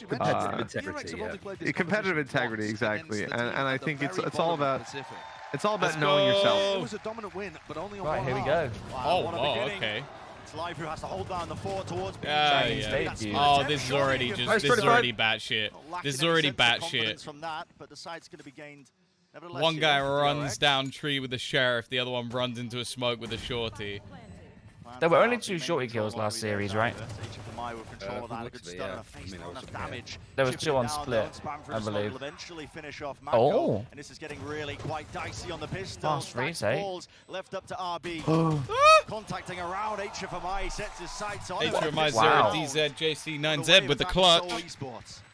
Competitive integrity, yeah. Competitive integrity, exactly. And I think it's all about knowing It yourself. was a dominant win, but only on Right, one here we half. go. Oh, wow, okay. It's Live who has to hold down the fort towards Chinese yeah. debut. Oh, this is already batshit. This is already batshit. From that, but the side's going to be gained. One guy runs down tree with the sheriff, the other one runs into a smoke with a shorty. There were only 2 shorty kills last series, right? There was 2 on split, I believe. Oh. And this is getting really quite dicey on the pistol. Fast reset. Left up to RB. Contacting around HFMI, sets his sights on HFMI Wow. 0DZ JC9Z with the clutch.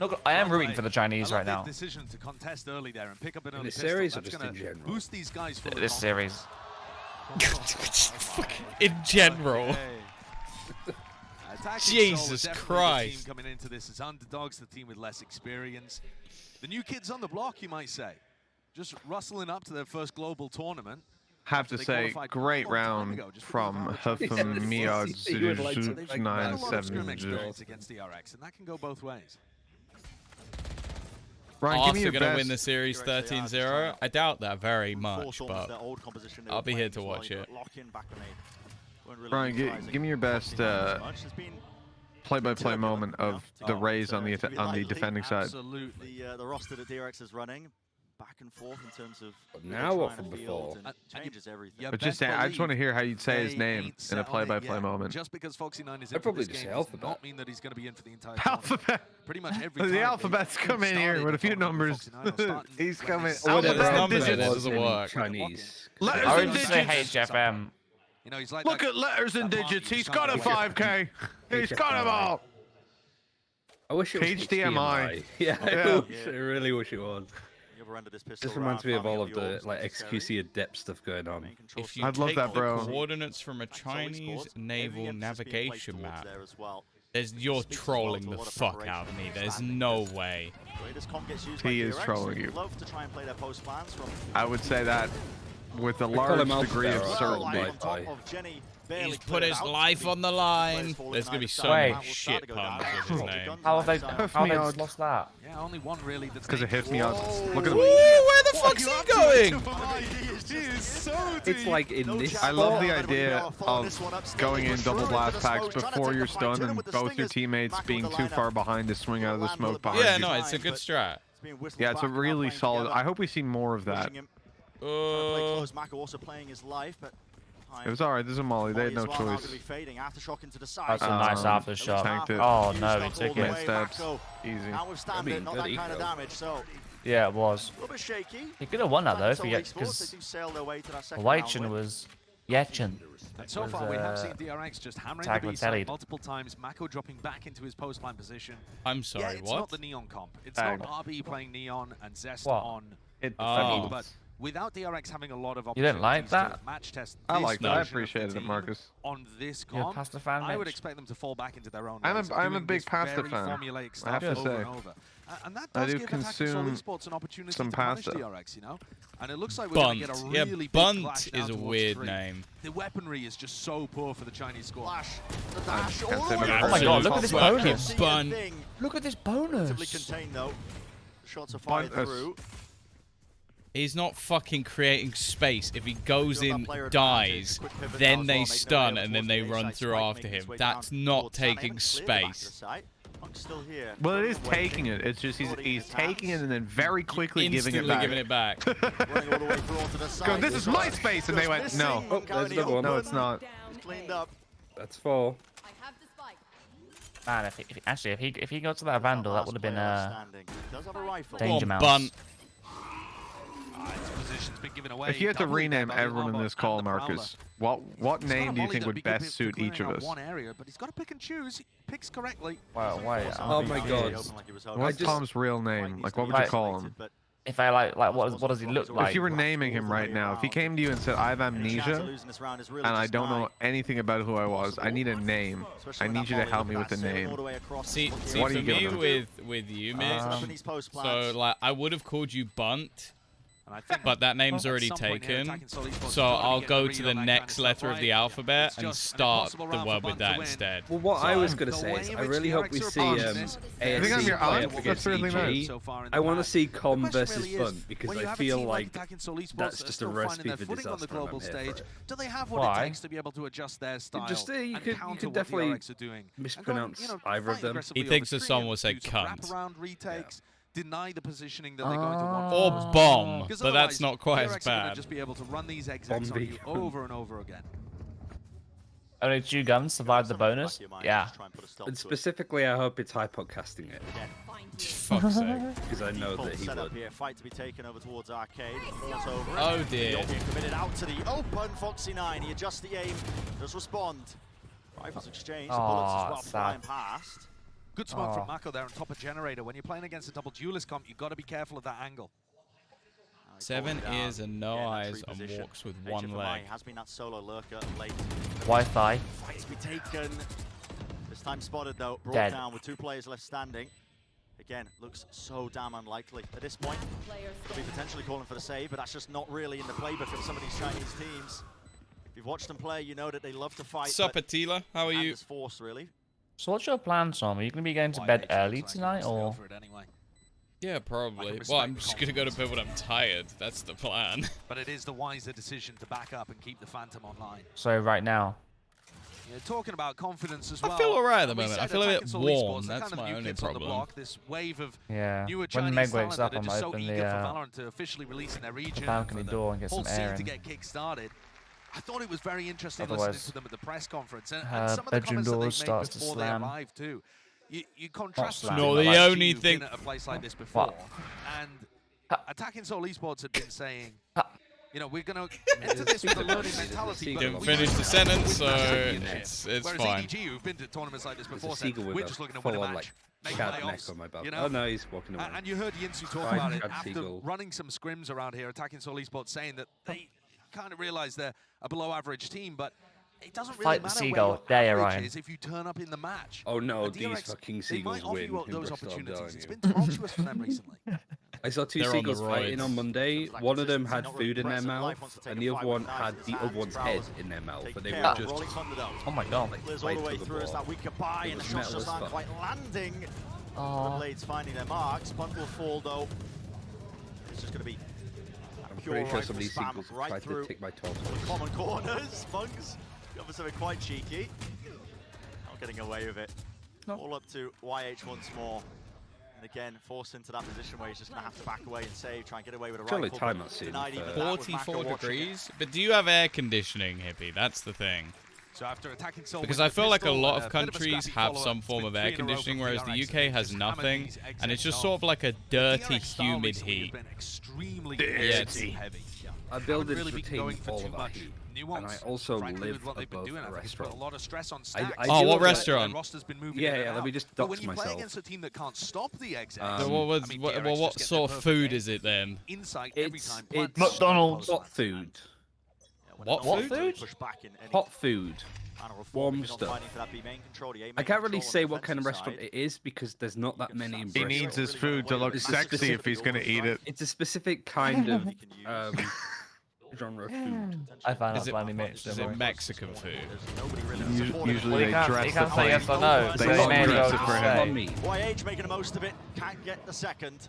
Look, I am rooting for the Chinese right now. Decision to contest early there and pick up an early this series or pistol. just in general? Boost these guys for This series. In general. Jesus Christ. Team coming into this as underdogs, the team with less experience. The new kids on the block, you might say. Just rustling up to their first global tournament. Have to say, great round from Hufamiad experience against DRX, and that can go both ways. Ryan, give me Arthur your gonna best. win the series 13-0. I doubt that very much, but I'll be here to watch it. Ryan, give me your best play-by-play moment of the Rays on the defending side. Absolutely. The roster that DRX is running, back and forth in terms of now what from before? Changes everything. But just I just want to hear how you'd say his name in a play-by-play moment. Just because Foxy9 is I'd probably just say Alphabet. not mean that he's going to be in for the entire Alphabet. Pretty much every The alphabet's come in here with a few numbers. He's coming. There's numbers in it, digits. doesn't work. Chinese. Letters I and would just say digits. HFM. You know, he's like Look at letters and digits. He's got a 5K. He's got them all. I wish it was HDMI. Yeah, Yeah. I really wish it was. This reminds me of all of the like XQC adept stuff going on. If you I'd love take that, the bro. coordinates from a Chinese naval navigation map, you're trolling the fuck out of me. There's no way. He is trolling you. I would say that with a large degree of certainty. He's put his life on the line. There's gonna be so many shit puns with his name. How have they lost that? Yeah, only one really. That's Because it hit me out. Look at Ooh, him. where the fuck's he going? It's like in this. I love the idea of going in double blast packs before you're stunned and both your teammates being too far behind to swing out of the smoke behind Yeah, you. no, it's a good strat. Yeah, it's a really solid. I hope we see more of that. It was alright. This is a Molly. They had no choice. That's a nice aftershock. Tanked it. Oh no, he took Made it. steps. Easy. Yeah, it was. A little bit shaky. He could have won that though if he because Weichin was Yechin. And so far, we have seen DRX just hammering the B side multiple times. Mako dropping back into his post line position. I'm sorry, it's what? not the Neon comp. It's not RB playing Neon and Zest What? on. Oh. But without DRX having a lot of You didn't like opportunities that? to match test I this like that. I version of the appreciated it, team Marcus. on this You're a comp, pasta fan, I would Mitch? expect them to fall back into their own I'm ways of a doing big this pasta very fan. formulaic I stuff have to over say. and over. And that I does do give Attack Control consume Esports an opportunity some to punish pasta. DRX, you know? And it looks like we're going to Bunt. get a Yeah, really big Bunt clash now is a towards weird three. name. The weaponry is just so poor for the Chinese squad. Can't say much Oh my god, look at this Fucking bonus. Bunt. Look at this bonus. Shots are fired through. He's not fucking creating space. If he goes in, dies, then they stun and then they run through after him. That's not taking space. Well, it is taking it. It's just he's taking it and then very quickly giving it back. Go, this is my space, and they went, no. Oh, there's another one. No, it's not. That's 4. Man, if he got to that Vandal, that would have been a danger Come on, mouse. Bunt. If you had to rename everyone in this call, Marcus, what name do you think would best suit each of us? One area, but he's got to pick and choose. He picks correctly. Wow, wait. Oh my god. What's Tom's real name? Like, what would you call him? If I like what does he look like? If you were naming him right now, if he came to you and said, I have amnesia, and I don't know anything about who I was, I need a name. I need you to help me with a name. See What for are you me giving with you, Mitch, so like I would have called you Bunt, but that name's already taken. So I'll go to the next letter of the alphabet and start the word with that instead. Well, what I was going to say is I really hope we see ASE play up against EG. I want to see Com versus Fun, because I feel like that's just a recipe for disaster. Do they have what it takes to be able to adjust their style? You could definitely mispronounce either of them. He thinks the song will say cunt. Deny the positioning that they're going to want. Or bomb, but that's not quite as bad. Just be able to run these exits on you over and over again. Only 2 guns survived the bonus? Yeah. And specifically, I hope it's hypocasting it. Fuck's sake. Because I know that he would. Fight to be taken over towards Arcade. Oh dear. Committed out to the open. Foxy9, he adjusts the aim, does respond. Rifles exchange, the bullets as well flying past. Good smoke from Mako there on top of Generator. When you're playing against a double duelist comp, you've got to be careful of that angle. 7 ears and no eyes and walks with 1 leg. Has been that solo lurker late. Wi-Fi. Fight to be taken. This time spotted though, brought down with 2 players left standing. Again, looks so damn unlikely at this point. Could be potentially calling for the save, but that's just not really in the playbook of some of these Chinese teams. If you've watched them play, you know that they love to fight. Sup, Attila? How are you? Force, really. So what's your plan, Tom? Are you going to be going to bed early tonight, or...? Yeah, probably. Well, I'm just going to go to bed when I'm tired. That's the plan. But it is the wiser decision to back up and keep the Phantom online. So right now? Yeah, talking about confidence as well. I feel alright at the moment. I feel a bit warm. That's my only problem. This wave of newer Chinese Meg wakes up, that are I'm just so open eager for Valorant to officially release in their region. Balcony door and get some air in. To get kick-started. I thought it was very interesting listening to them at the press conference, and some of the bedroom comments doors that they made starts to before they slam. arrived too. You contrast that. No, the only thing. At a place like this before, and Attacking Soul Esports had been saying, you know, we're going to enter this with a learning mentality. You didn't finish the sentence, so it's Whereas fine. EDG, who've been to tournaments like this before, said, we're just looking to win a match. Make playoffs, on my belt. you know? Oh no, he's walking away. And you heard Yinsu talk about it after running some scrims around here, Attacking Soul Esports, saying that they kind of realize they're a below-average team, but it doesn't really matter seagull. where your average is if you turn up in the match. Oh no, DRX, these fucking seagulls win. Those opportunities. It's been tumultuous for them recently. I saw 2 seagulls fighting on Monday. One of them had food in their mouth, and the other one had the other one's head in their mouth. But they were just... Oh my god. Clears all the way through as that weaker buy, and the shots just aren't quite landing. The blades finding their marks. Punt will fall though. It's just going to be... I'm pretty sure some of these seagulls tried to take my toes. Common corners, Bugs. Going for something quite cheeky. Not getting away with it. All up to YH once more. And again, forced into that position where he's just going to have to back away and save, try and get away with a rifle. Surely time soon. 44 degrees? But do you have air conditioning, Hippie? That's the thing. So after attacking Soul, because I feel like a lot of countries have some form of air conditioning, whereas the UK has nothing, and it's just sort of like a dirty, humid heat. Yeah, it's heavy. Our buildings retain all of our heat, and I also live above a restaurant. Oh, what restaurant? Yeah, let me just dox when you myself. play against a team that can't stop the exit, what sort of food is it then? It's McDonald's. hot food. What food? Hot food. Warm stuff. I can't really say what kind of restaurant it is because there's not that many in Bristol. He needs his food to look sexy if he's going to eat it. It's a specific kind of genre of food. I found out finally makes Is it Mexican food? Usually they dress the say yes or no. They They may dress well it for say. him. YH making the most of it, can't get the second.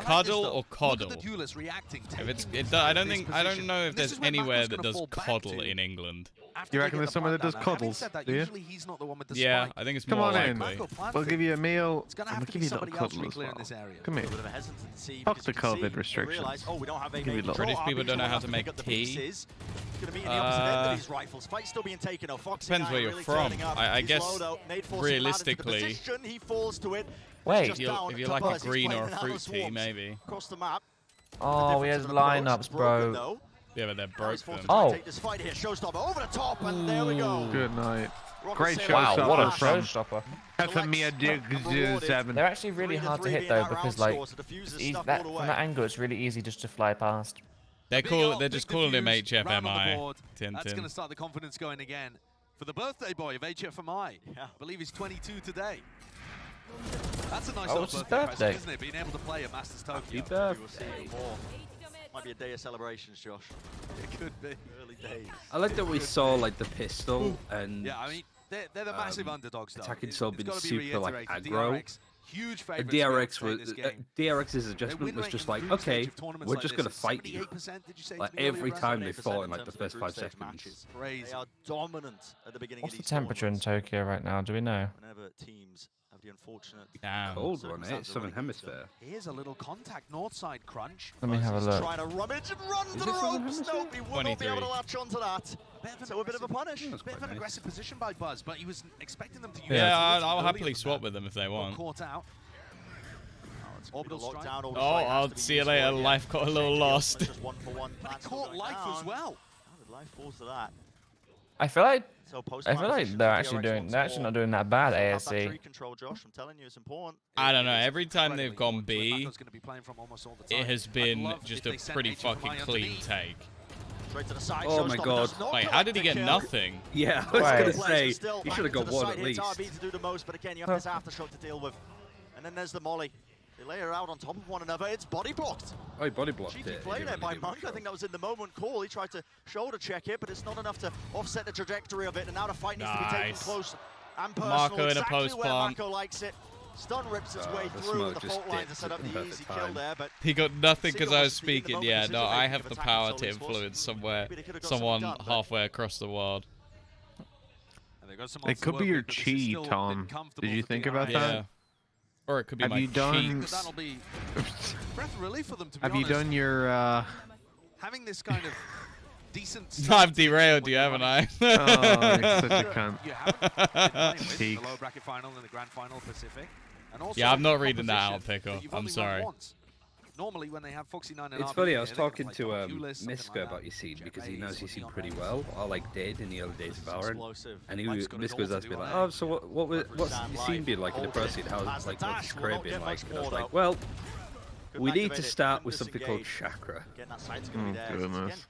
Cuddle or coddle? If it's, I don't know if there's anywhere that does coddle in England. You reckon there's someone that does cuddles? Do you? Yeah, I think it's Come more on in. likely. We'll give you a meal. We'll give you a little cuddle as well. Come here. Fuck the COVID restrictions. Give you a little. British people don't know how to make tea. Depends where you're from. I guess realistically, Wait, if you like a green or a fruit tea, maybe. Oh, we had lineups, bro. Yeah, but they're broken. Oh. Good night. Great showstopper. Wow, what a from showstopper. FMIA They're actually really hard to hit though because like from that angle it's really easy just to fly past. They're just calling him HFMI. That's going to start the confidence going again for the birthday boy of HFMI. I believe he's 22 today. That's a nice Oh, it's his birthday. Isn't it? Being able to play at Masters Tokyo. Happy birthday. Might be a day of celebrations, Josh. It could be. Early days. I like that we saw like the pistol and yeah, I mean they're the massive underdogs. Though. attacking soul being be super like aggro. DRX, huge DRX was DRX's adjustment was just like, okay, we're just gonna fight you. Like every time they fought in like the first 5 seconds. They are dominant at the beginning. What's of the temperature in Tokyo right now? Do we know? Whenever teams have the unfortunate cold one, eh? Southern Hemisphere. Here's a little contact north side crunch. Let me have a look. Trying to rummage and run to the ropes. No, he will not be able to latch onto that. So a bit of a punish. A bit of an aggressive position by Buzz, but he was expecting them to use. Yeah, I'll happily swap with them if they want. Caught out. Oh, I'll see you later. Life got a little lost. But he caught life as well. How did life fall to that? I feel like they're actually not doing that bad, ASE. I don't know. Every time they've gone B, it has been just a pretty fucking clean take. Oh my god. Wait, how did he get nothing? Yeah, I was gonna say, he should have got one at least. But again, you have this aftershock to deal with. And then there's the molly. They lay her out on top of one another. It's body blocked. Oh, he body blocked Cheeky it. play there by Monk. I think that was in the moment call. He tried to shoulder check it, but it's not enough to offset the trajectory of it. And now the fight needs to be taken close and personal. Marco in a exactly post where plant. Marco likes it. Stun rips its way through the fault line to set up the easy kill there, but he got nothing because I was speaking. Yeah, no, I have the power to influence someone halfway across the world. It could be your chi, Tom. Did you think about that? Or it could be have my you done? That'll be breath of relief for them, to be have you done your? Having this kind of decent. I've derailed you, haven't I? Oh, it's such a cunt. You haven't. The lower bracket final and the grand final Pacific. And also Yeah, I'm not reading that out, Pickle. I'm sorry. Normally, when they have Foxy 9 and it's funny, I was talking to Miska about your scene because he knows your scene pretty well, or like did in the early days of Valorant. And Miska was asking me like, oh, so what's your scene been like in the pro scene? How's like what's his career been like? And I was like, well, we need to start with something called Chakra. Goodness.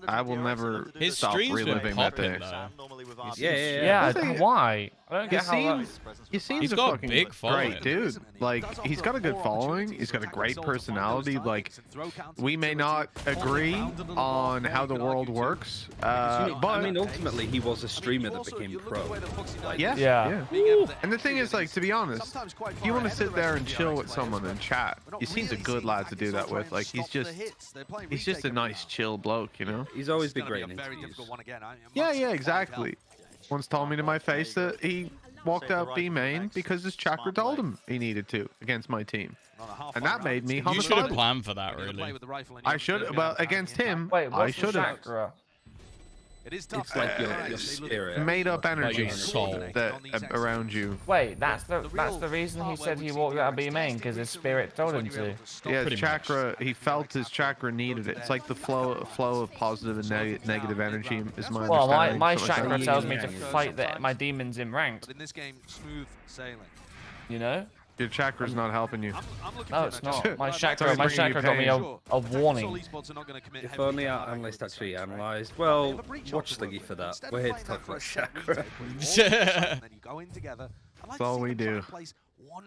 I will never His stop streams reliving that day. Yeah. Why? I don't get how he's got a big following. Great dude. Like, he's got a good following. He's got a great personality. Like, we may not agree on how the world works, but I mean, ultimately, he was a streamer that became pro. Like, yeah. And the thing is, like, to be honest, if you want to sit there and chill with someone and chat, he seems a good lad to do that with. Like, he's just a nice, chill bloke. You know, he's always been great in interviews. Yeah, exactly. Once told me to my face that he walked out B main because his Chakra told him he needed to against my team, and that made me homicidal. You should have planned for that, really. I should, but against him, I should have. It's like your spirit, made-up energy soul that around you. Wait, that's the reason he said he walked out of B main, because his spirit told him to. Yeah, his chakra. He felt his chakra needed it. It's like the flow of positive and negative energy is my understanding. My chakra tells me to fight my demons in ranked. In this game, smooth sailing. You know. Your chakra's not helping you. No, it's not. My chakra got me a warning. If only our analyst actually analysed. Well, watch Sliggy for that. We're here to talk about chakra. That's all we do.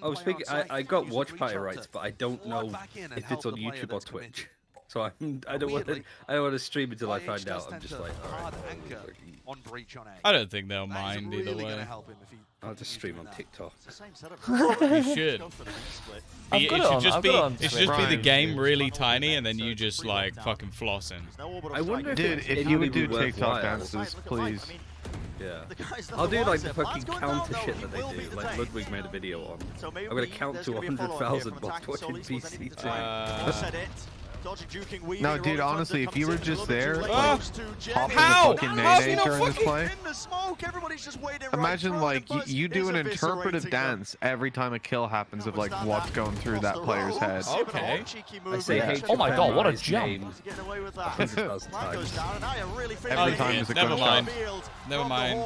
I was thinking, I got watch party rights, but I don't know if it's on YouTube or Twitch. So I don't want to stream until I find out. I'm just like, alright. I don't think they'll mind either way. I'll just stream on TikTok. You should. It should just be the game really tiny, and then you just like fucking flossing. I wonder if you would do TikTok dances, please. Yeah. I'll do like the fucking counter shit that they do, like Ludwig made a video on. I'm gonna count to 100,000 while watching VCT. No, dude, honestly, if you were just there, like, hop in the fucking mayday during this play, imagine, like, you do an interpretive dance every time a kill happens of, like, what's going through that player's head. Okay. I say oh my god, what a jump. 100,000 times. Every time is a Never mind. gunshot. Never mind.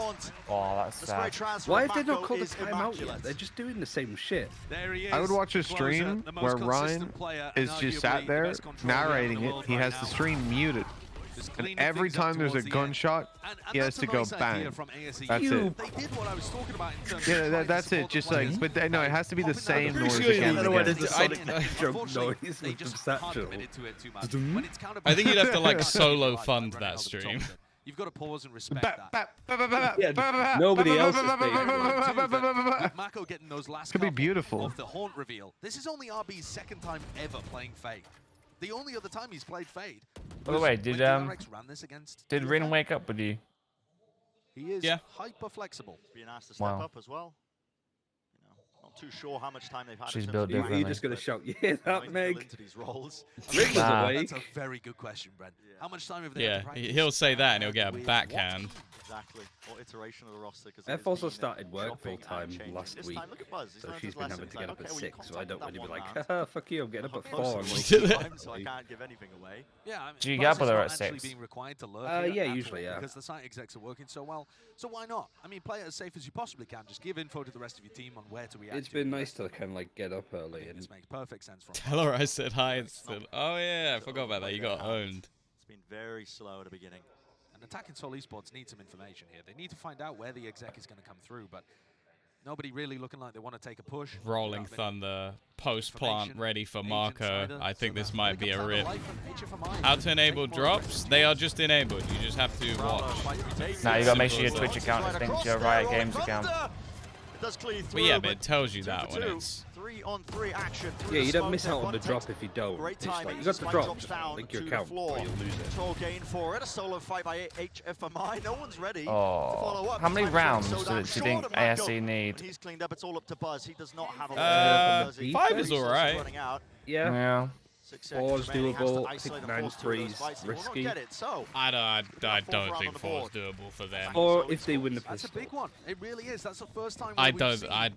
Oh, that's sad. Why have they not called the timeout yet? They're just doing the same shit. I would watch a stream where Ryan is just sat there narrating it. He has the stream muted. And every time there's a gunshot, he has to go bang. That's it. They did what I was talking about in terms Yeah, that's it. Just like, but no, it has to be the same noise again. I don't know why there's a again. sonic joke noise with the satchel. I think you'd have to like solo fund that stream. You've got to pause and respect that. Yeah, nobody else is paying. Mako getting those last Could be beautiful. Of the haunt reveal. This is only RB's second time ever playing Fade. The only other time he's played Fade. By the way, did Rin wake up with you? He is hyper flexible. Being asked to step up as well. Not too sure how much time they've had. She's built You're differently. just going to shout, yeah, that Meg. Rick was awake. That's a very good question, Brent. How much time have they had to practice? He'll say that and he'll get a backhand. Exactly. What iteration of the roster? I've also started work full time last week, so she's been having to get up at 6, so I don't really be like, haha, fuck you, I'm getting up at 4. I'm like, so I can't give anything away. Yeah, do you gap her at 6? Yeah, usually, yeah. Because the site execs are working so well, so why not? I mean, play it as safe as you possibly can. Just give info to the rest of your team on where to react. It's been nice to kind of like get up early. And this makes perfect sense for Tell her I said hi and said, oh yeah, I forgot about that. You got owned. It's been very slow at the beginning. And Attacking Soul Esports need some information here. They need to find out where the exec is going to come through, but nobody really looking like they want to take a push. Rolling Thunder, post plant ready for Marco. I think this might be a rip. How to enable drops? They are just enabled. You just have to watch. Now you gotta make sure your Twitch account is linked to your Riot Games account. But yeah, but it tells you that when it's 3-on-3 action. Yeah, you don't miss out on the drop if you don't. It's like, you got the drop, just link your account or you'll lose it. Control gain for it. A solo fight by HFMI. No one's ready to Oh, follow up. how many rounds do you think ASE need? He's cleaned up. It's all up to Buzz. He does not have a 5 is alright. Yeah. 4 is doable. I think 9's 3's risky. I don't think 4 is doable for them. Or if they win the pistol. That's a big one. It really is. That's the first time I don't. I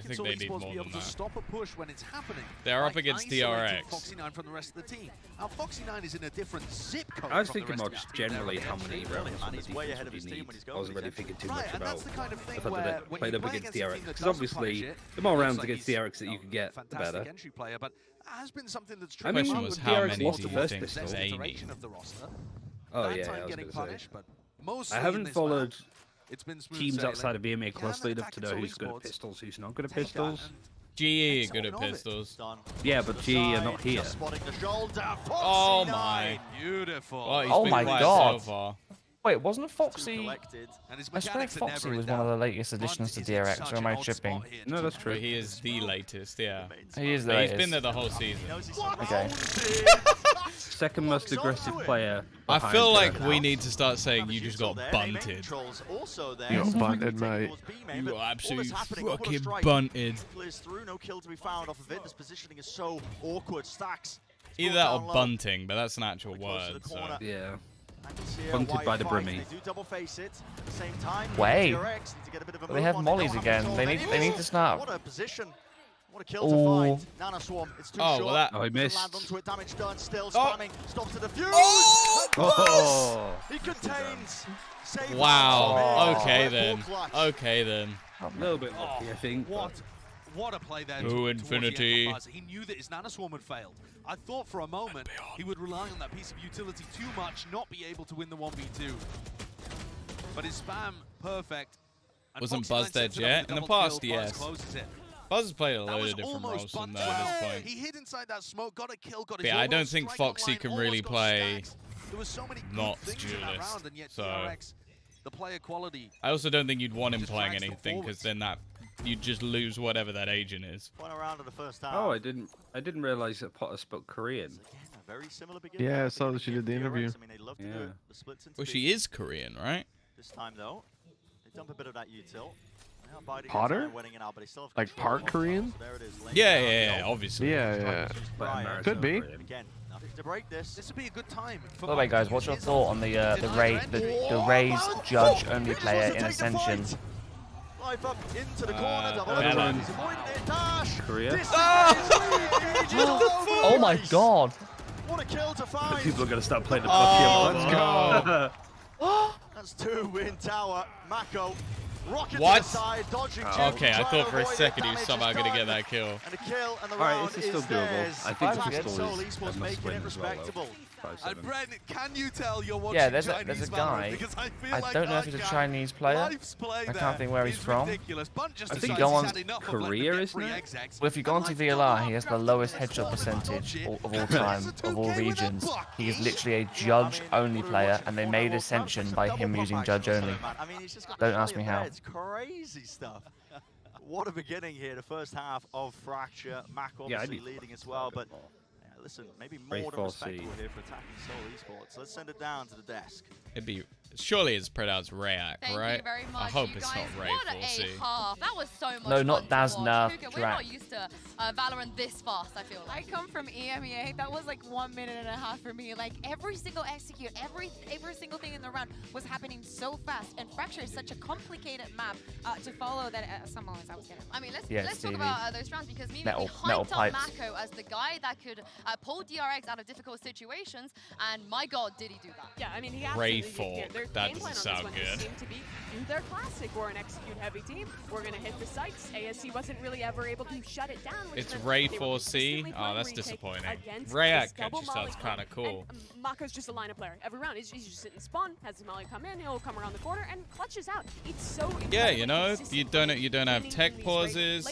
think they need more than that. Stop a push when it's happening. They're up against DRX. Foxy9 from the rest of the team. Now Foxy9 is in a different zip code. I was thinking more just generally how many rounds on the defense would you need. I wasn't really thinking too much about the fact that they played up against DRX. Because obviously, the more rounds against DRX that you can get, the better. Has been something that's I mean, was how many do you think pistol. they need? Oh yeah, I was going to say. I haven't followed teams outside of VMA closely enough to know who's good at pistols, who's not good at pistols. GE are good at pistols. Yeah, but GE are not here. Oh my. Beautiful. Oh my god. So far. Wait, wasn't Foxy? I swear Foxy was one of the latest additions to DRX, or am I tripping? No, that's true. But he is the latest, yeah. He is the He's latest. been there the whole season. Okay. Second most aggressive player. I feel like we need to start saying you just got bunted. You got bunted, mate. You got absolutely fucking bunted. No kill to be found off of it. This positioning is so awkward. Stacks. Either that or bunting, but that's an actual word. So. Yeah. Bunted by the Brimmy. Wait. They have mollies again. They need to snap. What a position. What a kill to find. Nano Swarm. It's too short. Well, that... Oh, he missed. Onto it, damage done. Still spamming. Stops to defuse. Oh! He contains. Wow. Okay then. Okay then. A little bit lucky, I think. What a play there. Ooh, Infinity. He knew that his Nano Swarm had failed. I thought for a moment he would rely on that piece of utility too much, not be able to win the 1v2. But his spam, perfect. And Wasn't Foxy9 Buzz dead sets it up yet? with In the double past, kill. yes. Closes it. Buzz has played a That load was of different almost roles from bunt there at this 12. point. He hid inside that smoke, got a kill, got his Yeah, I don't almost think strike Foxy line, can almost really got play stacks. There was so many good not things in that duelist, round, and yet so- DRX, the player quality. I also don't think you'd want him Just playing drags them anything, because forwards. then you'd just lose whatever that agent is. Point around to the first half. Oh, I didn't realize that Potter spoke Korean. Again, a very similar beginning. Yeah, I saw that she did the interview. I mean, they love to do Yeah. it. The splits into Well, the- she is Korean, right? This time though, they dump a bit of that util. Now biding Potter? their time, winning it out, but they still have Like control part of the Korean? ball. So there it is, laying Yeah, down the yeah, goal. obviously. Yeah. But American Could be. Korean. Again, nothing to break this. This would be a good time. For By the way, guys, what's your thought on the Raze judge only player in Ascension? Life up into the corner, double Melon. overtime. He's avoided it. Dash. Korea. This is Oh my god! What a kill to find. People are gonna start playing the Oh, Let's go. That's 2 in tower. Mako Rocket What? to the side, dodging Okay, I thought for a second he was somehow going to get that kill. And a kill, and the Alright, round this is still is doable. theirs. I think Attack the and Soul Soul is Esports a making must-win it as well, respectable. And Brent, can you tell you're watching Yeah, there's Chinese a guy. Because I feel I like don't know if that he's a guy, Chinese player. life's play I can't there think where he's is from. ridiculous. Bunt just I think decides go he's on had enough of Korea, letting them get isn't free it? execs. Well, if you go onto VLR, he has the lowest headshot percentage of all time, of all regions. He is literally a judge-only player, and they made Ascension by him using judge-only. I mean, he's just got Don't ask me how. It's crazy stuff. What a beginning here, the first half of Fracture. Mac obviously leading as well, but listen, maybe more than respectable here for attacking Soul Esports. Let's send it down to the desk. It'd be surely it's pronounced Rayak, Thank right? you very much, I hope you it's guys. not What Ray4C. a half. That was so much No, fun not to Daz, watch. nah, Puka, we're Drak. not used to Valorant this fast, I feel like. I come from EMEA. That was like 1.5 minutes for me. Like every single execute, every single thing in the round was happening so fast. And Fracture is such a complicated map to follow that at some moments I was getting. I mean, let's talk about those rounds because we Metal hyped up pipes. Mako as the guy that could pull DRX out of difficult situations, and my god, did he do that. Yeah, I mean, he absolutely Ray4, did. Their that game doesn't plan on sound this one good. seemed to be do their classic. We're an execute-heavy team. We're going to hit the sites. ASE wasn't really ever able to shut it down. It's Ray4C. Oh, that's disappointing. Rayak actually sounds kind of cool. And Mako's just a lineup player. Every round, he's just sitting spawn, has the Molly come in, he'll come around the corner and clutches out. It's so Yeah, you know, you don't have tech pauses.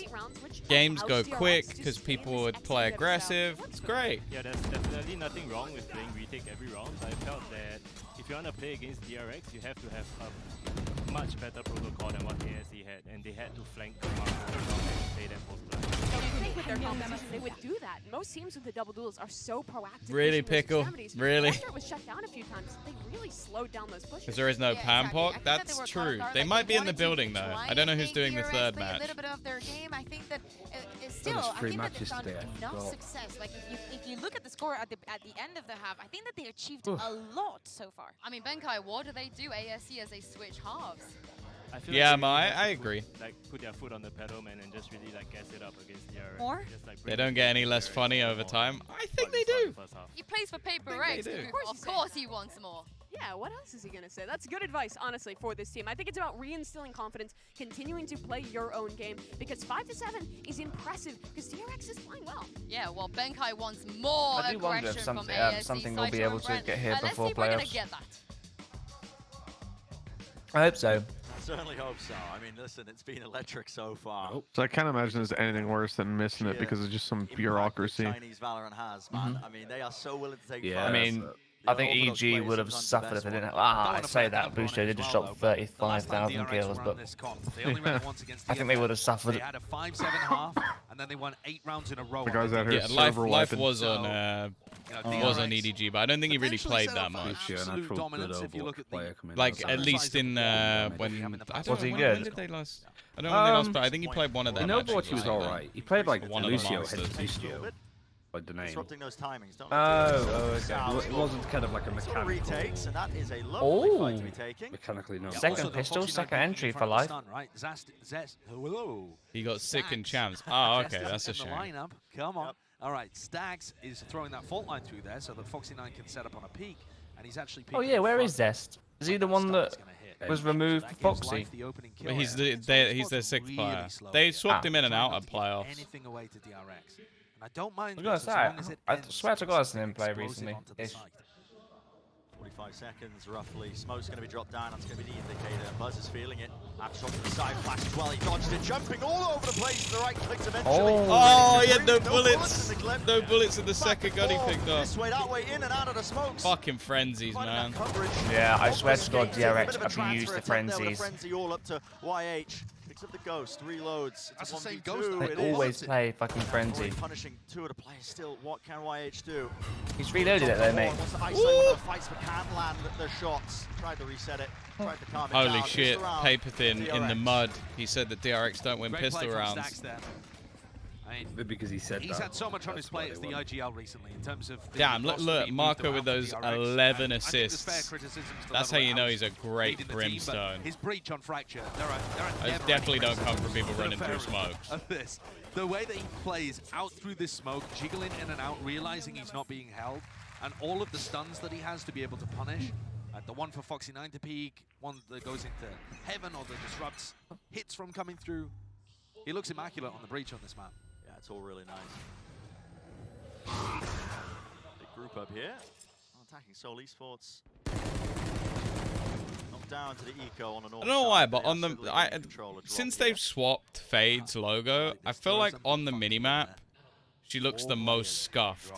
Games go quick because people would play aggressive. It's great. Yeah, there's definitely nothing wrong with playing retake every round. I felt that if you want to play against DRX, you have to have a much better protocol than what ASE had, and they had to flank Marco and play them post-blind. I think with their composition, they would do that. Most teams with the double duels are so proactive. Really, Pickle? Really? After it was shut down a few times, they really slowed down those pushes. Because there is no Yeah, exactly. Pampok? That's true. They might be in the building though. I don't know who's doing the third play match. a little bit of their game. I think that it's still, there's I 3 think that they matches found today, I enough forgot. success. Like if you look at the score at the end of the half, I think that they achieved a lot so far. I mean, Benkai, what do they do ASE as they switch halves? I feel Yeah, like they really I have to agree. Like put their foot on the pedal, man, and just really like gas it up against DRX. More? Just, like, They bring don't it get to any less DRX funny more over time. I think at they the start of do. the first half. He plays for Paper I X. think they do. Of course he wants more. Yeah, what else is he going to say? That's good advice, honestly, for this team. I think it's about reinstilling confidence, continuing to play your own game, because 5-7 is impressive, because DRX is playing well. Yeah, well, Benkai wants more I do wonder if aggression from something, ASE. something will be Saito able and to Brent. get here Let's see before if we're going to playoffs. get that. I hope so. Certainly hope so. I mean, listen, it's been electric so far. So I can't imagine there's anything worse than missing it because of just some Impact that bureaucracy. Chinese Valorant has, man. I mean, they are so willing to take Yeah, I fires. mean, The I think Orthodox EG players would have sometimes the suffered if best they didn't have. one. I say that. Booster did just shot 35,000 kills, but I think they would have suffered. They had a 5-7 half, and then they won 8 rounds in a row. The guys out here Yeah, Life server Life wiping. was on EDG, but I don't think he really played that Potentially much. some absolute dominance if you look at the Like at least in when I don't Was know, he when good? did they last? I don't know when they lost, but I think he played one of In them. Overwatch, he was alright. He played like One of the Lucio, monsters. head Lucio. Like the name. Disrupting those timings, don't Oh, okay. It wasn't kind of like a Sort of mechanical. retakes, and that is a lovely fight to be Oh. taking. Mechanically, no. Second pistol, second entry for life. He got sick in champs. Oh, okay, that's a in the shame. lineup. Come on. All right, Stags is throwing that fault line through there so that Foxy9 can set up on a peak, and he's actually. Oh yeah, where is Zest? Is he the one that was removed for Foxy? But he's their sixth player. They swapped him in and out at playoffs. Anything away to DRX. And I don't mind. I was this, as gonna long as say, it I ends swear to God I've seen him play explosive recently. onto the Ish. site. 45 seconds roughly. Smoke's going to be dropped down. That's going to be the indicator. Buzz is feeling it. That's shot to the side flash as well. He dodged it, jumping all over the place. The right clicks eventually. Oh, he had no bullets. in the clip. No bullets in the second gun he Back and picked forth, up. This way, that way, in and out of the smokes. Fucking frenzies, Finding man. that coverage. Yeah, I swear to God, Almost escaped. DRX Bit of a transfer abused the attempt there with a frenzies. frenzy all up to YH. Picks up the ghost, reloads. That's It's the a same 1v2. ghost that It They is. always play fucking Already frenzy. punishing 2 of the players still. What can YH do? He's reloaded it though, mate. Wants to isolate one of the fights, but can't land their shots. Tried to reset it. Tried to calm it down. Holy shit, Pistol round Paper Thin in the DRX. mud. He said that DRX don't win Great pistol play from rounds. Stags there. I mean, Because he said he's that. had so much on his That's why plate as they the won. IGL recently in terms of. Damn, look, Marco with those 11 assists. That's how you know he's a great brimstone. His breach on Fracture. Those definitely don't come from people running through smokes. Of this, the way that he plays out through this smoke, jiggling in and out, realizing he's not being held, and all of the stuns that he has to be able to punish. The one for Foxy9 to peek, one that goes into heaven or that disrupts hits from coming through. He looks immaculate on the breach on this map. Yeah, it's all really nice. Big group up here. Attacking Seoul Esports. Knocked down to the eco on an. I don't know why, but on the since they've swapped Fade's logo, I feel like on the minimap, she looks the most scuffed.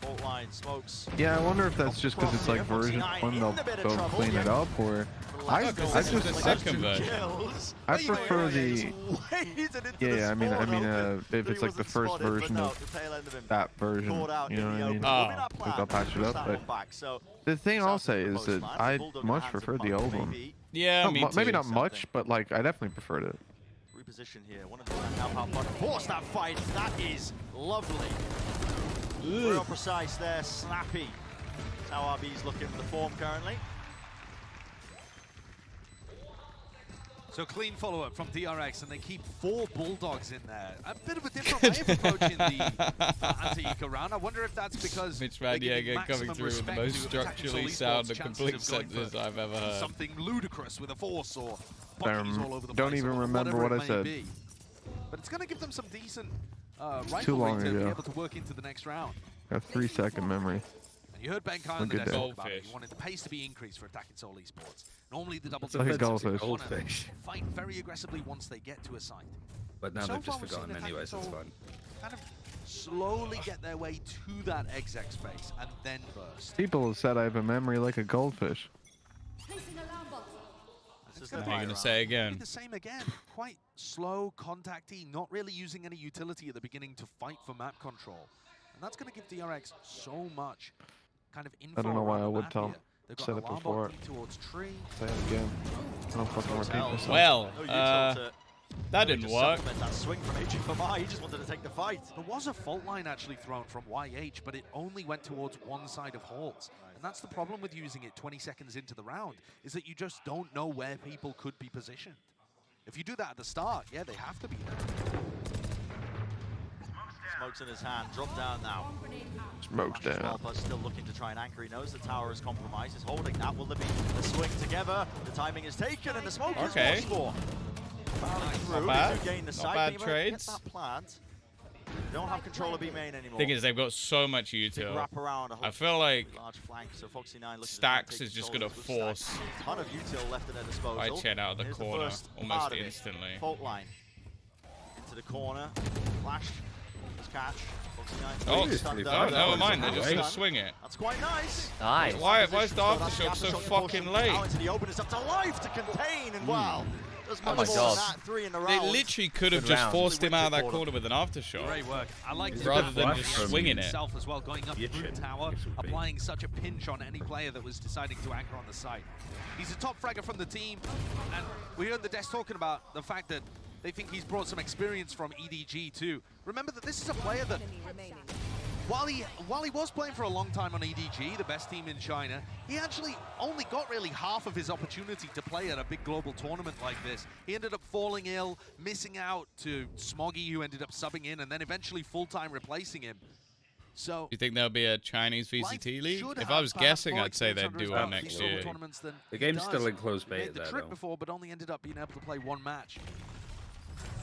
Fault line smokes. Yeah, I wonder if that's just because it's like version 1, they'll clean it up, or I prefer the I mean if it's like the first version of that version, you know what I mean? Like they'll patch it up. But the thing I'll say is that I much prefer the old one. Yeah, me too. Maybe not much, but like I definitely preferred it. Reposition here. One of the now force that fight. That is lovely. Real precise there, snappy. That's how RB's looking for the form currently. So clean follow-up from DRX, and they keep 4 Bulldogs in there. A bit of a different way of approaching the anti-eco round. I wonder if that's because Mitch Radiaga coming through with the most structurally sound and complete sentences I've ever heard. Something ludicrous with a force or bodies all over the place. Don't even remember what I said. But it's going to give them some decent rifle Too long to ago. be able to work into the next round. Got 3-second memory. And you heard Ben Kyle in the desk talk about it. He wanted the pace to be increased for attacking Seoul Esports. Normally the double like a defense goldfish. Fight very aggressively once they get to a site. But now they've just forgotten anyway, so it's fine. Kind of slowly get their way to that exec space and then burst. People have said I have a memory like a goldfish. It's What are you going to say again? The same again. Quite slow, contacty, not really using any utility at the beginning to fight for map control. And that's going to give DRX so much kind of info. I don't know why I would map tell. here. They've got Said it alarm before. bot towards tree. Say it again. I don't fucking repeat myself. Well, that didn't work. That swing from HFMI, he just wanted to take the fight. There was a fault line actually thrown from YH, but it only went towards one side of halls. And that's the problem with using it 20 seconds into the round, is that you just don't know where people could be positioned. If you do that at the start, yeah, they have to be there. Smoke's in his hand, drop down now. Smoke's down. Buzz still looking to try and anchor. He knows the tower is compromised. He's holding that. Will there be a swing together? The timing is taken, and the smoke is one score. Not bad. Not bad trades. That plant. They don't have control of B main anymore. Thing is, they've got so much util. I feel like Stacks is just going to force a ton of util left at their disposal. Chen out of the corner almost instantly. Fault line into the corner. Flash. Catch. Oh, never mind. They're just going to swing it. That's quite nice. Nice. Why is the aftershock so fucking late? Out into the open, it's up to Life to contain, and wow. Oh my god. They literally could have just forced him out of that corner with an aftershock. Great work. I like rather than just swinging it. Himself as well, going up through tower, applying such a pinch on any player that was deciding to anchor on the site. He's a top fragger from the team, and we heard the desk talking about the fact that they think he's brought some experience from EDG too. Remember that this is a player that, while he was playing for a long time on EDG, the best team in China, he actually only got really half of his opportunity to play at a big global tournament like this. He ended up falling ill, missing out to Smoggy, who ended up subbing in, and then eventually full-time replacing him. So, you think there'll be a Chinese VCT league? If I was guessing, I'd say they'd do one next year. The game's still in closed beta the there, trip though. before, but only ended up being able to play one match.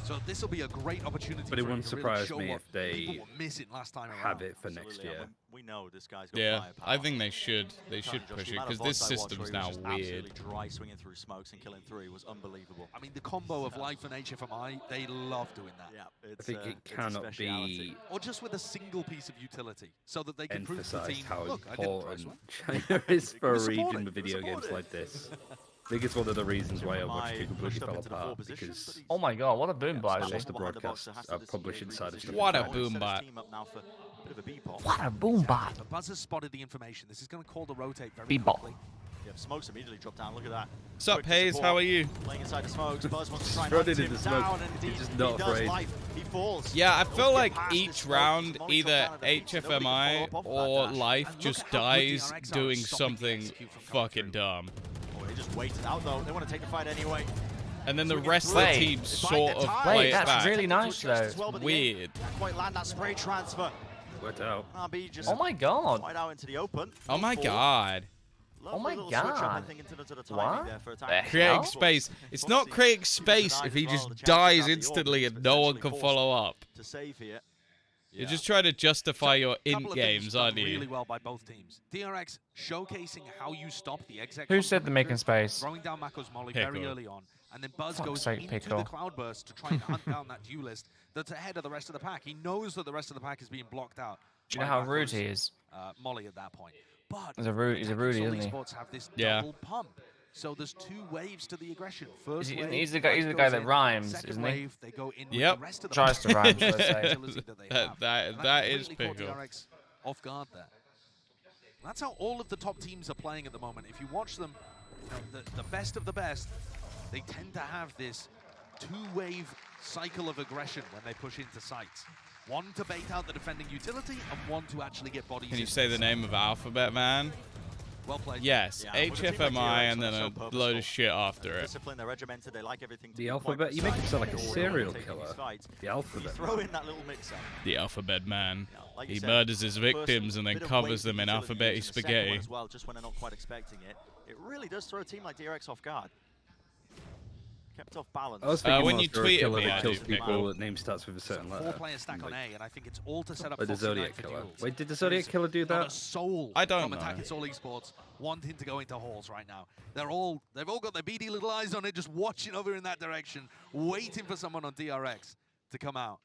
So this will be a great opportunity. But it for wouldn't him to really surprise show me what if they people were missing last time have around. it for next year. We know this guy's got Yeah, firepower. I think they should. They should push it because this system's now weird. Dry swinging through smokes and killing three was unbelievable. I mean, the combo of Life and HFMI, they love doing that. Yeah, I think it cannot be or just with a single piece of utility, so that they can prove to the team, how look, I didn't important China is for a region with video games like this. I think it's one of the reasons why I watched it completely fell apart, because oh my god, what a boom bot. lost the broadcast publishing side of stuff. What a boom bot. What a boom bot. The Buzz has spotted the information. This is going to call the rotate very Bebop. quickly. Yeah, smokes immediately dropped down. Look at that. What's up, Hayes? How are you? Playing inside the smokes. Buzz wants to try and Running hunt in him the smoke. down, and He's he just not does. afraid. Life. He falls. Yeah, I feel Don't like get past each this smoke. round, Smokes either dropped down at the beach, and nobody can HFMI follow up off that or dash. Life And just look how good dies DRX are doing stopping the something execute from coming fucking through. dumb. Oh, they just waited out though. They want to take the fight anyway. And then the Swinging rest of the through. team They sort bite the of time. play Wait, it that's back. really nice though. Weird. Can't quite land that spray transfer. Worked out. RB just Oh my god. right out into the open. Oh my Fall. god. Oh my god. What? Creating space. It's not creating space if he just dies instantly and no one can follow up. You're just trying to justify your int games, aren't you? Really well by both teams. DRX showcasing how you stop the exec. Who said the making space? Throwing down Mako's molly very early on, and then Buzz goes sake, into Pickle. the cloudburst to try and hunt down that duelist that's ahead of the rest of the pack. He knows that the rest of the pack is being blocked out. Do you know how rude he is? Molly at that point. But He's a Rudy, isn't he? have this double pump. So there's 2 waves to the aggression. First wave, he's the guy that rhymes, isn't he? Wave, they go in Yep. with the rest of the Tries to rhyme, should I say. that is completely Pickle. caught DRX off guard there. That's how all of the top teams are playing at the moment. If you watch them, you know, the best of the best, they tend to have this 2-wave cycle of aggression when they push into sites. One to bait out the defending utility, and one to actually get bodies. Can you say the name of Alphabet Man? Well played. Yes, HFMI and then a load of shit after it. They like everything to The Alphabet? You make him sound like a serial killer. The Alphabet. Throw in that little mixer. The Alphabet Man. Like He said, murders his victims and then bit of covers weight them in utility alphabet using the second one spaghetti. as well, just when they're not quite expecting it. It really does throw a team like DRX off guard. Kept off balance. I was thinking when more you for a tweet at killer me, that I kills do people Pickle. that name starts with a certain letter. 4-player stack on A, and I think it's all to set up Like the Foxy Knight Zodiac for Killer. duels. Wait, did the Zodiac Killer do Not a that? soul I don't from know. Attack It's All Esports wanting to go into halls right now. They've all got their beady little eyes on it, just watching over in that direction, waiting for someone on DRX to come out,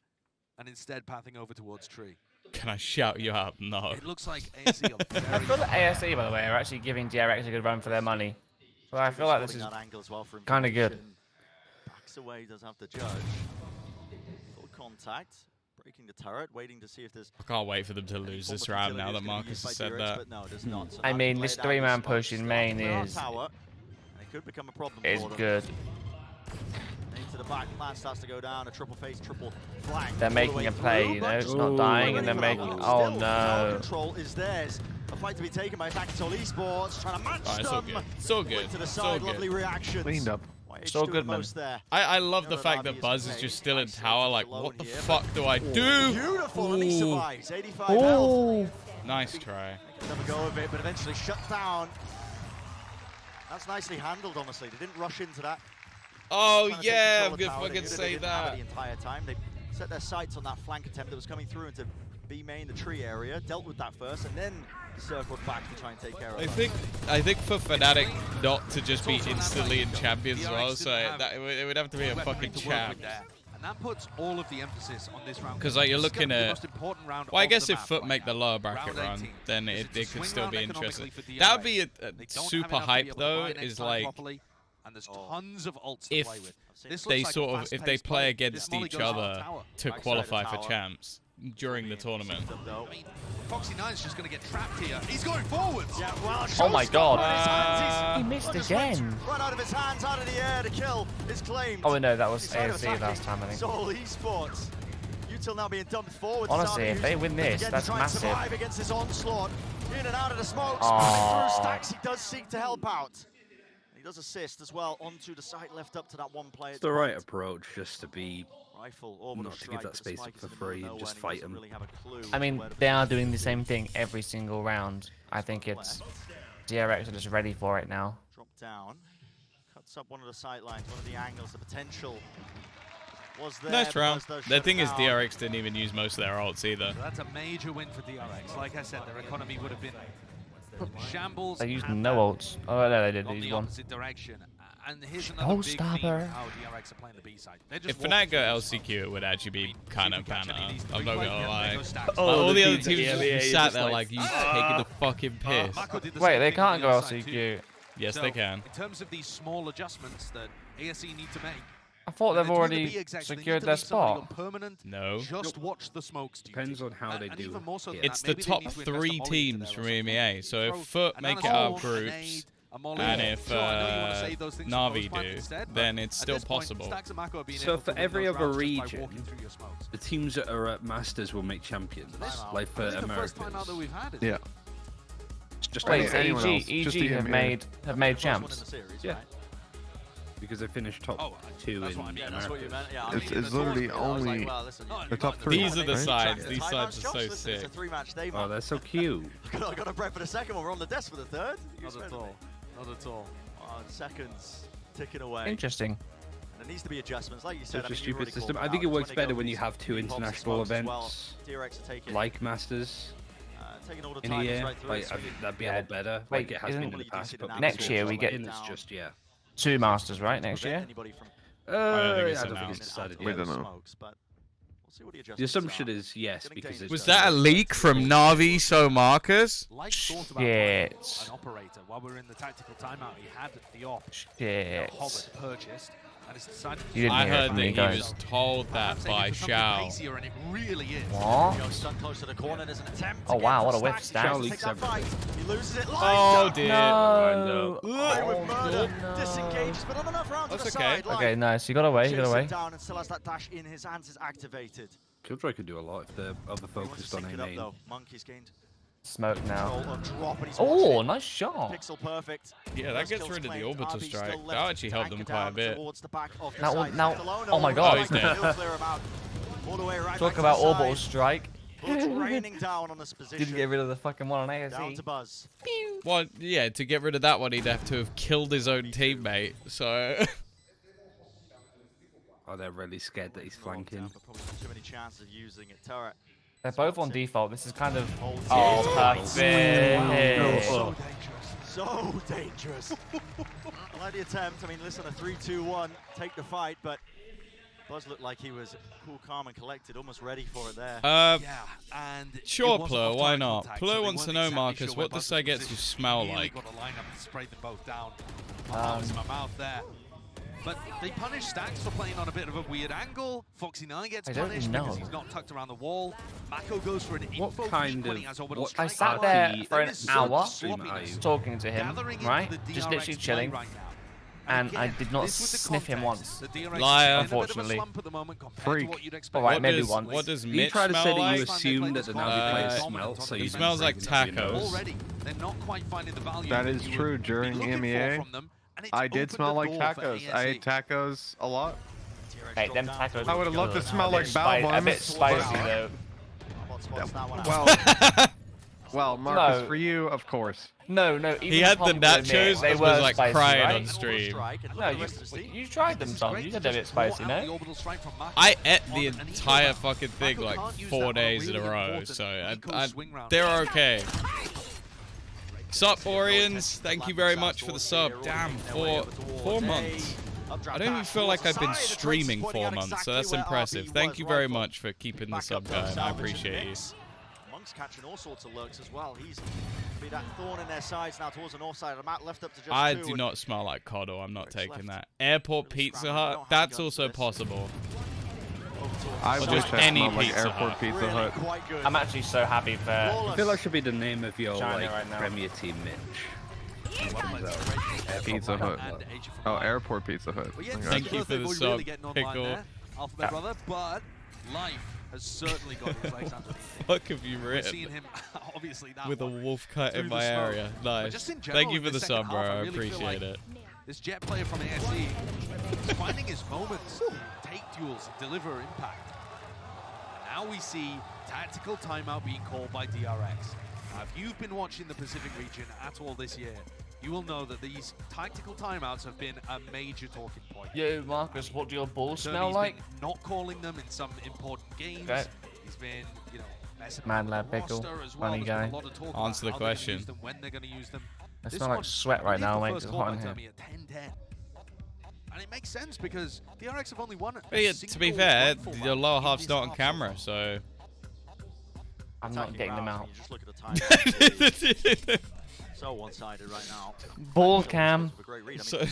and instead pathing over towards Tree. Can I shout you out? No. It looks like ASE are I feel that ASE, by the way, are actually giving DRX a good run for their money. Well, I feel like this is kind of good. Backs away, does have to judge. Full contact, breaking the turret, waiting to see if there's. I can't wait for them to lose this round now that Marcus has said that. No, does not. So I mean, this 3-man push in main is good. Into the back, plan starts to go down, a triple face, triple flank. They're making a play, you know, it's not dying, and they're making. Oh no! Control is theirs. A fight to be taken by Attack It's All Esports, trying to match Oh, it's all them. good. So good. To the So side, good. lovely reactions. Cleaned up. So good, man. I love the fact that Buzz is just still in tower. Like, what the fuck do I do? Beautiful, and he survives. 85 Ooh. health. Nice try. Have a go of it, but eventually shut down. That's nicely handled, honestly. They didn't rush into that. Oh Trying to take yeah, control I'm of gonna tower. They fucking knew they say didn't have it that. the entire time. They set their sights on that flank attempt that was coming through into B main, the tree area. Dealt with that first, and then circled back to try and take care of it. I think for Fnatic not to just be instantly in champions as well, so that it would have to be a fucking champ. And that puts all of the emphasis on this round. Because like you're looking at, well, I guess if Foot make the lower Round bracket run, 18. then it could swing still round be economically interesting. for DRX. That would be They don't have super enough to be hype able to though. buy next Is time like properly, and there's tons of ults to if play with. This they looks like sort a of if they fast-paced play play. against This molly each goes to the other tower. to Backside qualify of the for tower. champs during the tournament. I mean, Foxy Knight's just going to get trapped here. He's going forwards. Yeah, well, Oh my god! Hands, He missed just again. Right out of his hands, out of the air, the kill is claimed. Oh no, that was Inside of ASE attacking last time, I think. Soul Esports. Util now being dumped forward. Honestly, if they win this, again, that's to try and massive. survive against this onslaught. In and out of the smokes. Aw. Through stacks, he does seek to help out. He does assist as well onto the site left up to that one player. It's the right approach, just to be Rifle, orbital not to strike, give that but the space spike up for is in the middle free of and just nowhere, he fight doesn't them. really have a clue I as mean, to where the they are position doing the is. same thing every single round. I think it's DRX are just ready for it now. Drop down, cuts up one of the sight lines, one of the angles, the potential was there. Nice round. Buzz does The shut thing is, down. DRX didn't even use most of their ults either. So that's a major win for DRX. Like I said, their economy would have been shambles. They used and no ults. Oh no, they did on use the one. opposite direction. And here's another big theme Showstopper. of how DRX are playing the B side. They're just If Fnatic go walking LCQ, it would actually be kind of banner. these I'm not three gonna players, lie. they go stacks. Like, all the other teams teams at just EMEA sat just there like, like you taking the fucking piss. Mako did the Wait, same they thing can't on go the other side too. LCQ. Yes, So, they can. In terms of these small adjustments that ASE need to make, I thought when they've they're doing the already B execs, they need secured to their leave somebody spot. on permanent. No. Just watch the smokes. Depends on how they and do even more so than It's that, the maybe they top need to invest a 3 molly into teams there from or something. EMEA. So if Throw Foot an make it anonymous up ball, a groups, nade, a molly. and if Sure, I know you wanna save those things for Navi post-plant do, instead, but then it's at still this point, possible. Stacks and Mako are being So able for to win every those other rounds just by region, walking through your smokes. the teams that are at Masters will make champions, like for I think the first time out that Americans. we've had it. Yeah. It's just Wait, like so anyone else, EG just have EMEA. made First one in champs. the series, Yeah. right? Because they finished top 2 in what I mean. That's what you meant. Yeah, It's literally only the top 3. These are the right? sides. These sides are so sick. It's a 3-match day, Oh, they're so cute. I got a break for the second one. We're on the desk for the third. Not at all. Not at all. Seconds ticking away. Interesting. There needs to be adjustments, like you said. Such a stupid system. I think it works better when you have 2 international events, like Masters, in a year. Like, I think that'd be a lot better. Like it has been in the past. But next year we get it's just 2 Masters, right? Next year. I don't think it's decided We yet. don't know. The assumption is yes, because it's Was that a leak from Navi So Marcus? Thought about Shit. an operator while we were in the tactical timeout. He had the op. Shit. Hobbit purchased. And it's decided You didn't I hear it heard from that me, he guys. was told that by Shao. And it really is. What? Close to the corner. There's an attempt Oh wow, what a whiff Shao stat. leaks everything. He loses it. Oh dear. No. With murder, disengages, but not enough round to That's the okay. side. Okay, nice. You got away. You got away. Down and still has that dash in his hands. Is activated. Killjoy could do a lot if they're over-focused on A main. Monkey's gained Smoke now. control on drop, and he's Oh, watching it. nice shot. Pixel perfect. Yeah, that First gets kill's rid of the claimed. orbital RB strike. still That left actually to helped anchor them quite a down bit. towards the back of the Now- site. now- Alone oh my on God. the Oh, he's dead. He'll clear him out. All the way right back Talk to about the orbital side. strike. Bullets raining down on this position. Didn't get rid of the fucking one on Down ASE. to Buzz. Well, yeah, to get rid of that one, he'd have to have killed his own teammate. So. Oh, they're really scared that he's flanking. Probably not too many chances of using it. Turret. They're both on default. This is kind of. Holds Oh, it. perfect. So dangerous. So dangerous. I like the attempt. I mean, listen, a 3-2-1, take the fight, but Buzz looked like he was cool, calm, and collected, almost ready for it there. Yeah, and Sure, it wasn't Plur, why off-target not? contact, Plur so they wants to weren't know, exactly Marcus, sure where what does Buzz's Sagetsu position. smell Really like? got a lineup and sprayed them both down. My mouth there. But they punish Stacks for playing on a bit of a weird angle. Foxy9 gets I don't punished know. because he's not tucked around the wall. Mako goes for an info kind peek when of- he has orbital what- strike. I sat RT there for an There is hour some sloppiness talking to him, gathering right? into the Just DRX literally play chilling. right now. And I again, did not this with the sniff him context, once. the DRX Liar. is in a bit of a Unfortunately. slump at the moment compared Freak. to what you'd expect. Alright, What maybe does, once. what does You Mitch try to say smell that you like? assume that the Navi players Uh, smell, so he you smells like tacos. Already, they're not quite finding the value That that is you true. would be During looking for MEA, from them, and it's I did opened smell the like door for tacos. I ate ASE. tacos a lot. Hey, them tacos. I would have loved to good. smell A like bit Balbons. A bit spicy though. Well, Marcus, No. for you, of course. No, even He had the Tom would admit nachos they and were was like spicy, crying right? on stream. No, you tried them, Tom. You said they're a bit spicy, no? I ate the entire fucking thing like 4 days in a row, so they're okay. Sup, Orions? Thank you very much for the sub. Damn, 4 months. I don't even feel like I've been streaming 4 months, so that's impressive. Thank you very much for keeping the sub going. I appreciate you. Monk's catching all sorts of lurks as well. He's be that thorn in their sides now towards the north side of the map, left up to just I two, do and not smell like Coddle. I'm not taking that. Airport Pizza Hut? That's also possible. I Or wish just I any smelled like Pizza Airport Hut. Pizza Hut. quite good. I'm actually so happy for. I feel that should be the name of your China like right now. Premier Team, Mitch. Pizza Hut. Oh, Airport Pizza Hut. Well, yeah, Okay. Thank you for the sub, really getting online Pickle. there, Alphabet Brother, but life has certainly got his legs under him. Fuck have you We're written? seeing him, obviously, that With a one wolf cut in through my the smoke. area. But Nice. just in general, Thank you in for the second sub, bro. half, I really feel appreciate like it. This Jet player from ASE is finding his moments, take duels, deliver impact. And now we see tactical timeout being called by DRX. Now, if you've been watching the Pacific region at all this year, you will know that these tactical timeouts have been a major talking point. Yo, Marcus, what do your balls So smell he's like? been not calling them in some important games. Okay. He's been, you know, messing Man around lad with the pickle, roster as well. funny There's been guy. a lot of talk Answer the about how they're gonna question. use them, when they're going to use them. I This smell like one, sweat right I now, believe mate. the It's first hot call in by here. Tommy at 10-10. And it makes sense because DRX have only won a But yeah, to be single fair, rifle your round lower in half's this not on half camera, so so. I'm not getting them out. You just look at the time. So one-sided right now. Ball cam. A great read. I So, mean,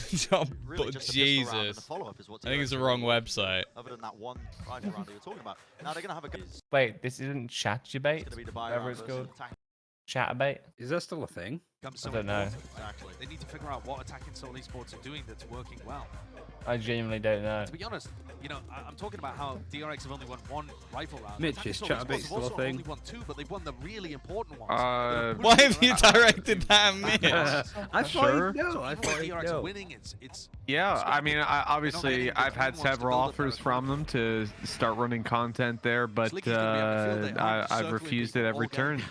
really just a pistol round, and the Jesus. follow-up is what I think it's the DRX wrong really- website. Other than that one rifle round that you're talking about. Now they're going to have a go. It's Wait, this isn't Chatterbait? going to be the buy Whatever round it's versus called. attack. Chatterbait? Is that still a thing? Comes I so don't know. important. Exactly. They need to figure out what attacking Seoul esports are doing that's working well. I genuinely don't know. To be honest, you know, I'm talking about how DRX have only won 1 rifle round. Mitch, is Chatterbait still a thing? Only won 2, but they've won the really important ones. Why have you directed that, Mitch? I thought no. I thought DRX winning. It's yeah. I mean, obviously, I've had several offers from them to start running content there, but I've refused it every turn.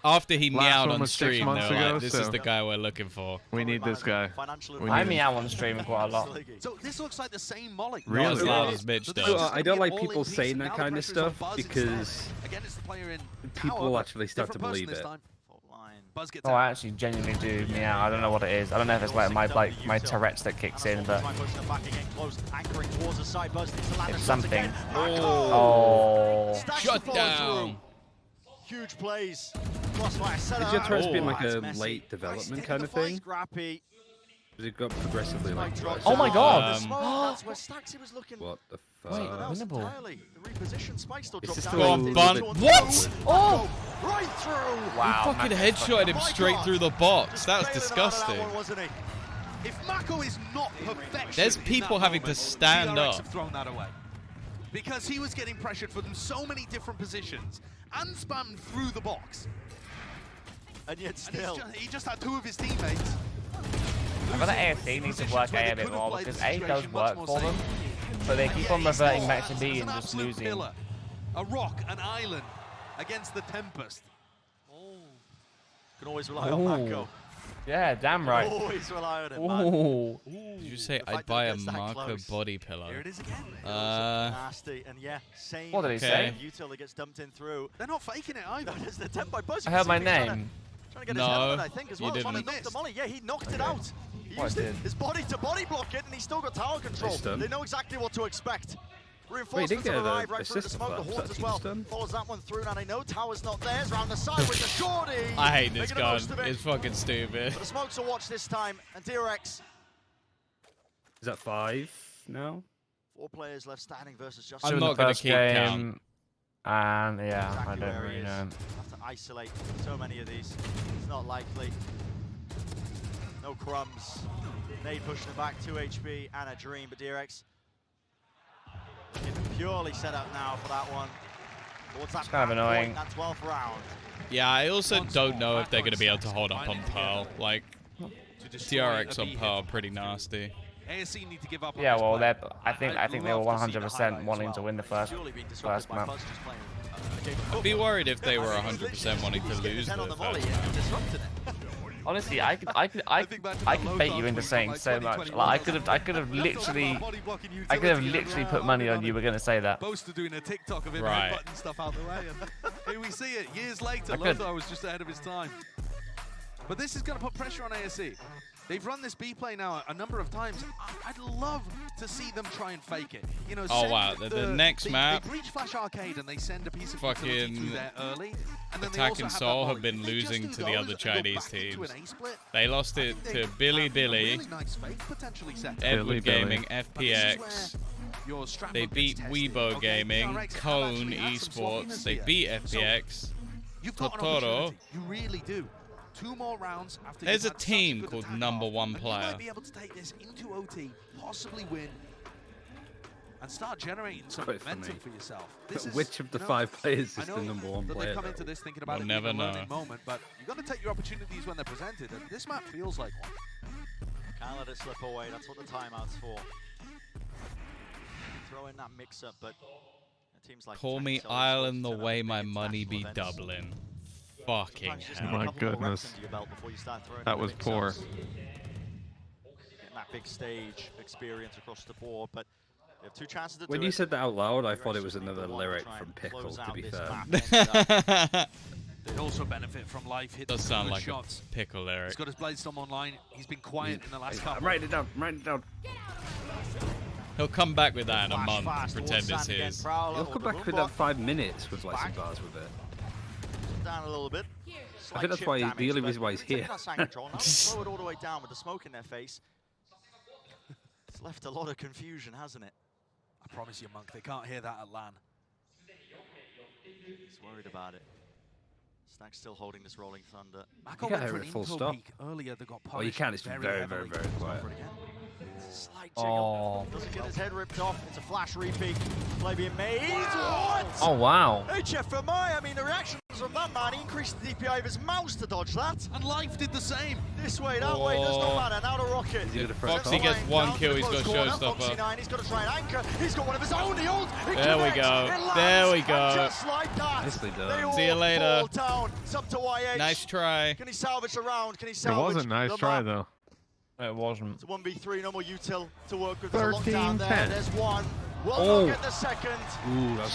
After he meowed on was 6 stream, months they're ago, like, this is the guy we're looking for. We need this guy. I meow on stream quite a lot. So this looks like the same Molly. Not as loud as Mitch does. I don't like people saying that kind of stuff because people actually start to believe it. Oh, I actually genuinely do meow. I don't know what it is. I don't know if it's like my Tourette's that kicks in, but it's something. Oh. Shut down. Huge plays. Has your Tourette's been like a late development kind of thing? Because it got progressively like worse. Oh my god! What the fuck? Wait, winnable. It's just Go on, Bun. What? Oh! Right through! Wow. You fucking headshotted him straight through the box. That was disgusting. If Mako is not perfection, there's people having to stand up. Have thrown that away. Because he was getting pressured from so many different positions and spammed through the box. And yet still. He just had 2 of his teammates. I feel like ASE needs to work A a bit more because A does work for them, but they keep on reverting back to B and just losing. A rock, an island against the Tempest. Can always rely on Mako. Yeah, damn right. Always rely on him, Ooh. Did you say I'd buy a Marco body pillow? Here it is again. Nasty, and yeah, same. What did he say? Util that gets dumped in through. They're not faking it either. There's the temp by Buzz. I heard my name. Trying to get his helmet, I think, as well. You didn't. The molly. Yeah, he knocked it out. He used his body to body block it, and he's still got tower control. They know exactly what to expect. Reinforcements have arrived right through the smoke. The Horde as well follows that one through. Now they know tower's not theirs. Round the side with the shorty. I hate this gun. It's fucking stupid. But the smokes will watch this time, and DRX. Is that 5 now? 4 players left standing versus just. I'm not going to keep count. And yeah, I don't really know. Have to isolate so many of these. It's not likely. No crumbs. Nade pushing it back, 2 HP and a dream, but DRX purely set up now for that one. It's kind of annoying. That 12th round. Yeah, I also don't know if they're going to be able to hold up on Pearl. Like, DRX on Pearl pretty nasty. ASE need to give up. Yeah, well, I think they were 100% wanting to win the first map. I'd be worried if they were 100% wanting to lose the first map. Honestly, I could bait you into saying so much. Like, I could have literally put money on you were gonna say that. Both doing a TikTok of him putting stuff out the way, and here we see it. Years later, Lothar was just ahead of his time. But this is going to put pressure on ASE. They've run this B play now a number of times. I'd love to see them try and fake it. You know, oh wow, the next map. They breach Flash Arcade and they send a piece of fucking there early. And then Attack and Soul have been losing to the other Chinese teams. They lost it to Billy Billy, Edward Gaming, FPX. They beat Weibo Gaming, Cone Esports. They beat FPX. Totoro. You really do. 2 more rounds after. There's a team called #1 Player. You might be able to take this into OT, possibly win, and start generating some momentum for yourself. Which of the 5 players is the #1 player? They come into this thinking about we'll never know. Moment, but you got to take your opportunities when they're presented, and this map feels like one. Can't let it slip away. That's what the timeout's for. Throw in that mix-up, but teams like call me Ireland the way my money be Dublin. Fucking hell. My goodness. That was poor. Getting that big stage experience across the board, but you have 2 chances to when you said that out loud, I thought it was another lyric from Pickle, to be fair. They'd also benefit from life hits. Does sound like shots. A Pickle lyric. He's got his Bladestorm online. He's been quiet in the last couple. I'm writing it down. I'm writing it down. He'll come back with that in a month. Pretend it's his. He'll come back with that 5 minutes with like some bars with it. Down a little bit. I think that's why the only reason why he's here. Slow it all the way down with the smoke in their face. It's left a lot of confusion, hasn't it? I promise you, Monk, they can't hear that at LAN. He's worried about it. Snack's still holding this Rolling Thunder. You can't hear it full stop. Earlier that got you can. It's very, very, very quiet. Slight jiggle. Doesn't get his head ripped off. It's a flash repeat. Play being made. What? Oh, wow. HFMI, I mean, the reactions from that man, he increased the DPI of his mouse to dodge that. And Life did the same. This way, that way, does not matter. Now to Rocket. Foxy gets one kill, he's got Showstopper. He's got to try and anchor. He's got one of his own. The ult. There we go. There we go. Just like that. Nicely done. See you later. It's up to YH. Nice try. Can he salvage the round? Can he salvage It was a nice try, though. It wasn't. It's a 1v3, no more util to work with. 13-10. There's one. Will not get the second. Ooh,